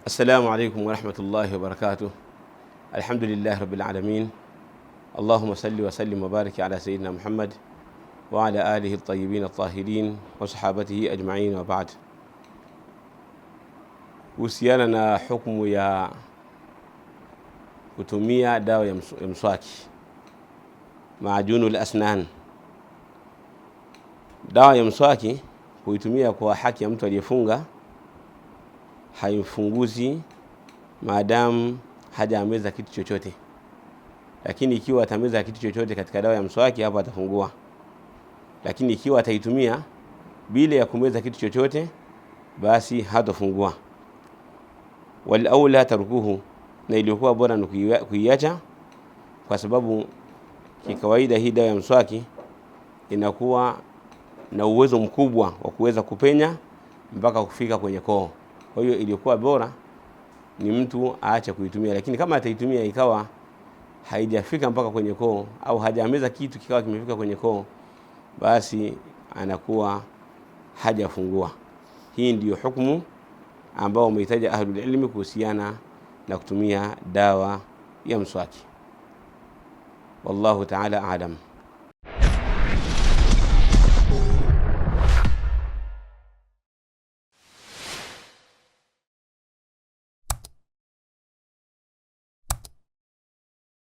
السلام عليكم ورحمة الله وبركاته. الحمد لله رب العالمين. اللهم صل وسلم وبارك على سيدنا محمد وعلى آله الطيبين الطاهرين وصحابته أجمعين وبعد. Kuhusiana na hukumu ya kutumia dawa ya mswaki, maajunul asnan. Dawa ya mswaki kuitumia kwa haki ya mtu aliyefunga haimfunguzi maadamu hajameza kitu chochote, lakini ikiwa atameza kitu chochote katika dawa ya mswaki, hapo atafungua. Lakini ikiwa ataitumia bila ya kumeza kitu chochote, basi hatafungua. Wal aula tarkuhu, na iliyokuwa bora ni kuiacha, kwa sababu kikawaida hii dawa ya mswaki inakuwa na uwezo mkubwa wa kuweza kupenya mpaka kufika kwenye koo. Kwa hiyo iliyokuwa bora ni mtu aache kuitumia, lakini kama ataitumia ikawa haijafika mpaka kwenye koo au hajameza kitu kikawa kimefika kwenye koo, basi anakuwa hajafungua. Hii ndiyo hukumu ambao umehitaji ahlul ilmi kuhusiana na kutumia dawa ya mswaki. Wallahu ta'ala a'lam.